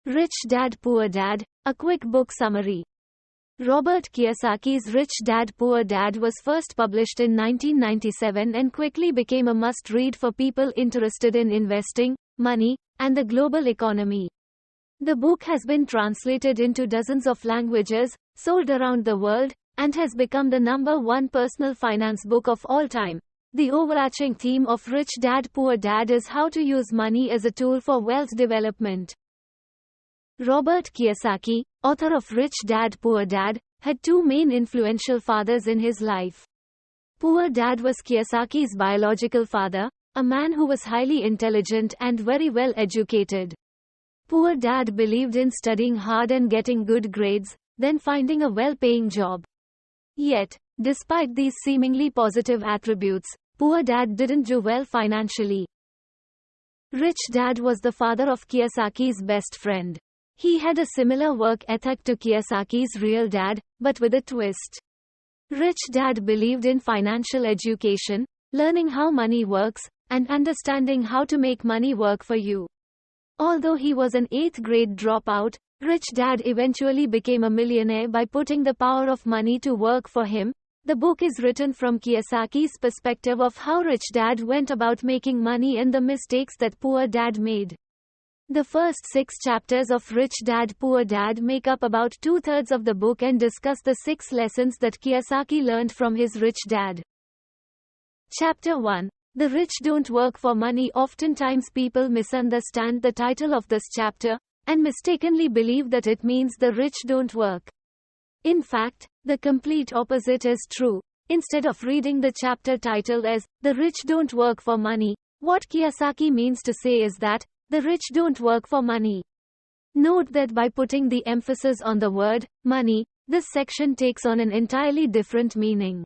Rich Dad Poor Dad, a quick book summary. Robert Kiyosaki's Rich Dad Poor Dad was first published in 1997 and quickly became a must-read for people interested in investing, money, and the global economy. The book has been translated into dozens of languages, sold around the world, and has become the #1 personal finance book of all time. The overarching theme of Rich Dad Poor Dad is how to use money as a tool for wealth development. Robert Kiyosaki, author of Rich Dad Poor Dad, had two main influential fathers in his life. Poor Dad was Kiyosaki's biological father, a man who was highly intelligent and very well educated. Poor Dad believed in studying hard and getting good grades, then finding a well-paying job. Yet, despite these seemingly positive attributes, Poor Dad didn't do well financially. Rich Dad was the father of Kiyosaki's best friend. He had a similar work ethic to Kiyosaki's real dad, but with a twist. Rich Dad believed in financial education, learning how money works, and understanding how to make money work for you. Although he was an 8th grade dropout, Rich Dad eventually became a millionaire by putting the power of money to work for him. The book is written from Kiyosaki's perspective of how Rich Dad went about making money and the mistakes that Poor Dad made. The first 6 chapters of Rich Dad Poor Dad make up about 2/3 of the book and discuss the 6 lessons that Kiyosaki learned from his rich dad. Chapter 1. The Rich Don't Work for Money. Oftentimes people misunderstand the title of this chapter, and mistakenly believe that it means the rich don't work. In fact, the complete opposite is true. Instead of reading the chapter title as, The Rich Don't Work for Money, what Kiyosaki means to say is that, the rich don't work for money. Note that by putting the emphasis on the word, money, this section takes on an entirely different meaning.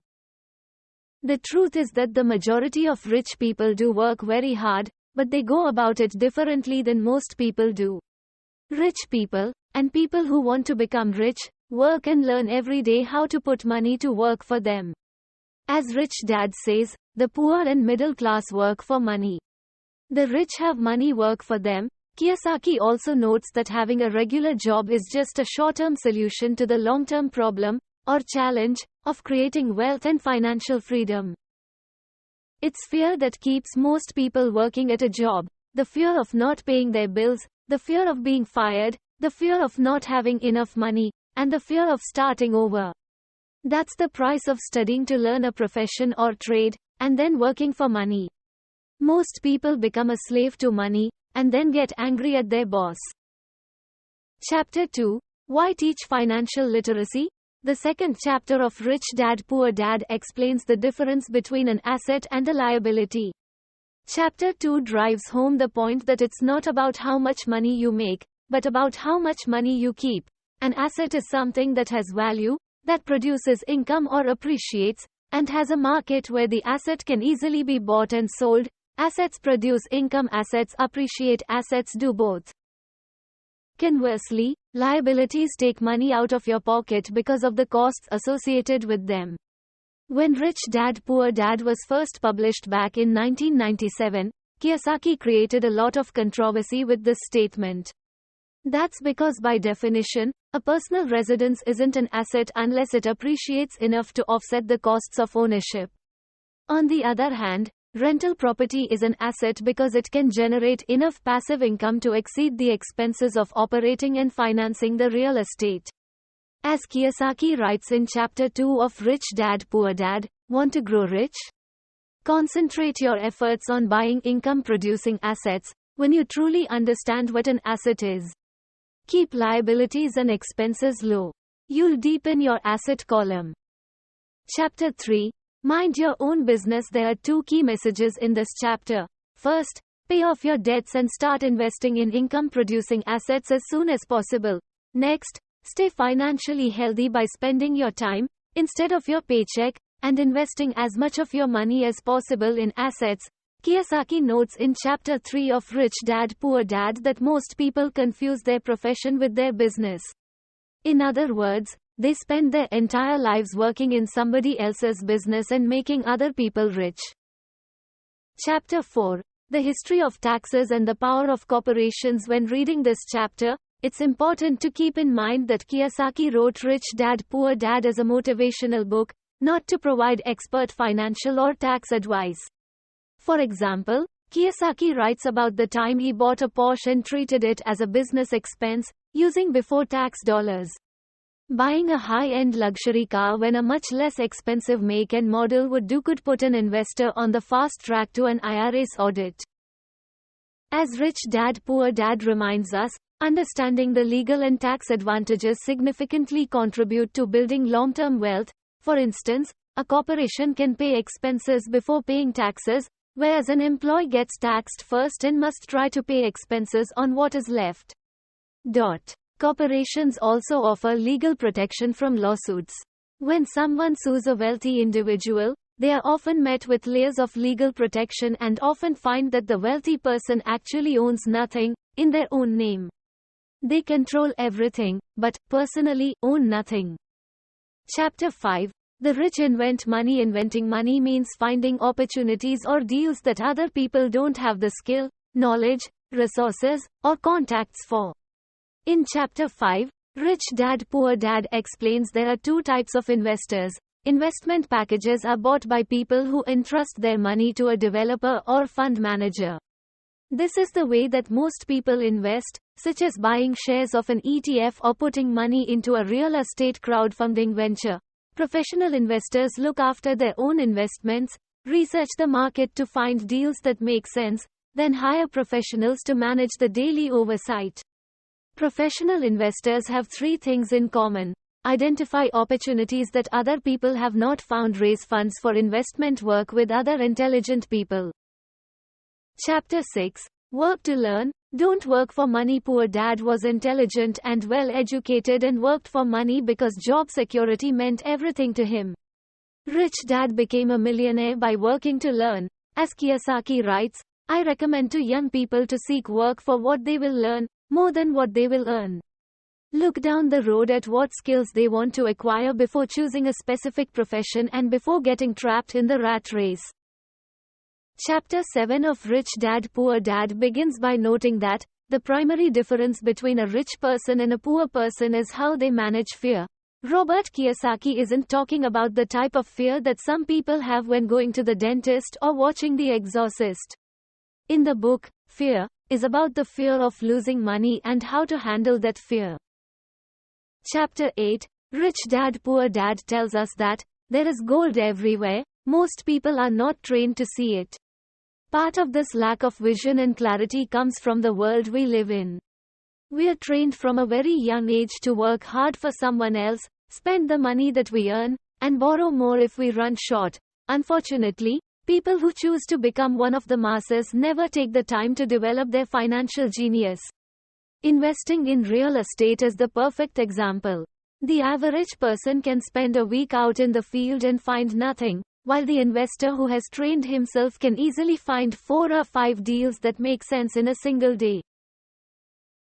The truth is that the majority of rich people do work very hard, but they go about it differently than most people do. Rich people, and people who want to become rich, work and learn every day how to put money to work for them. As Rich Dad says, the poor and middle class work for money. The rich have money work for them. Kiyosaki also notes that having a regular job is just a short-term solution to the long-term problem, or challenge, of creating wealth and financial freedom. It's fear that keeps most people working at a job, the fear of not paying their bills, the fear of being fired, the fear of not having enough money, and the fear of starting over. That's the price of studying to learn a profession or trade, and then working for money. Most people become a slave to money, and then get angry at their boss. Chapter 2. Why teach financial literacy? The second chapter of Rich Dad Poor Dad explains the difference between an asset and a liability. Chapter 2 drives home the point that it's not about how much money you make, but about how much money you keep. An asset is something that has value, that produces income or appreciates, and has a market where the asset can easily be bought and sold. Assets produce income, assets appreciate, assets do both. Conversely, liabilities take money out of your pocket because of the costs associated with them. When Rich Dad Poor Dad was first published back in 1997, Kiyosaki created a lot of controversy with this statement. That's because by definition, a personal residence isn't an asset unless it appreciates enough to offset the costs of ownership. On the other hand, rental property is an asset because it can generate enough passive income to exceed the expenses of operating and financing the real estate. As Kiyosaki writes in Chapter 2 of Rich Dad Poor Dad, want to grow rich? Concentrate your efforts on buying income-producing assets, when you truly understand what an asset is. Keep liabilities and expenses low. You'll deepen your asset column. Chapter 3. Mind your own business. There are 2 key messages in this chapter. First, pay off your debts and start investing in income-producing assets as soon as possible. Next, stay financially healthy by spending your time, instead of your paycheck, and investing as much of your money as possible in assets. Kiyosaki notes in Chapter 3 of Rich Dad Poor Dad that most people confuse their profession with their business. In other words, they spend their entire lives working in somebody else's business and making other people rich. Chapter 4. The history of taxes and the power of corporations. When reading this chapter, It's important to keep in mind that Kiyosaki wrote Rich Dad Poor Dad as a motivational book, not to provide expert financial or tax advice. For example, Kiyosaki writes about the time he bought a Porsche and treated it as a business expense, using before-tax dollars. Buying a high-end luxury car when a much less expensive make and model could put an investor on the fast track to an IRS audit. As Rich Dad Poor Dad reminds us, understanding the legal and tax advantages significantly contribute to building long-term wealth. For instance, a corporation can pay expenses before paying taxes, whereas an employee gets taxed first and must try to pay expenses on what is left. Corporations also offer legal protection from lawsuits. When someone sues a wealthy individual, they are often met with layers of legal protection and often find that the wealthy person actually owns nothing, in their own name. They control everything, but, personally, own nothing. Chapter 5. The rich invent money. Inventing money means finding opportunities or deals that other people don't have the skill, knowledge, resources, or contacts for. In Chapter 5, Rich Dad Poor Dad explains there are two types of investors. Investment packages are bought by people who entrust their money to a developer or fund manager. This is the way that most people invest, such as buying shares of an ETF or putting money into a real estate crowdfunding venture. Professional investors look after their own investments, research the market to find deals that make sense, then hire professionals to manage the daily oversight. Professional investors have three things in common. Identify opportunities that other people have not found. Raise funds for investment. Work with other intelligent people. Chapter 6. Work to learn. Don't work for money. Poor Dad was intelligent and well educated and worked for money because job security meant everything to him. Rich Dad became a millionaire by working to learn. As Kiyosaki writes, I recommend to young people to seek work for what they will learn, more than what they will earn. Look down the road at what skills they want to acquire before choosing a specific profession and before getting trapped in the rat race. Chapter 7 of Rich Dad Poor Dad begins by noting that, the primary difference between a rich person and a poor person is how they manage fear. Robert Kiyosaki isn't talking about the type of fear that some people have when going to the dentist or watching The Exorcist. In the book, Fear is about the fear of losing money and how to handle that fear. Chapter 8, Rich Dad Poor Dad tells us that, there is gold everywhere, most people are not trained to see it. Part of this lack of vision and clarity comes from the world we live in. We are trained from a very young age to work hard for someone else, spend the money that we earn, and borrow more if we run short. Unfortunately, people who choose to become one of the masses never take the time to develop their financial genius. Investing in real estate is the perfect example. The average person can spend a week out in the field and find nothing, while the investor who has trained himself can easily find 4 or 5 deals that make sense in a single day.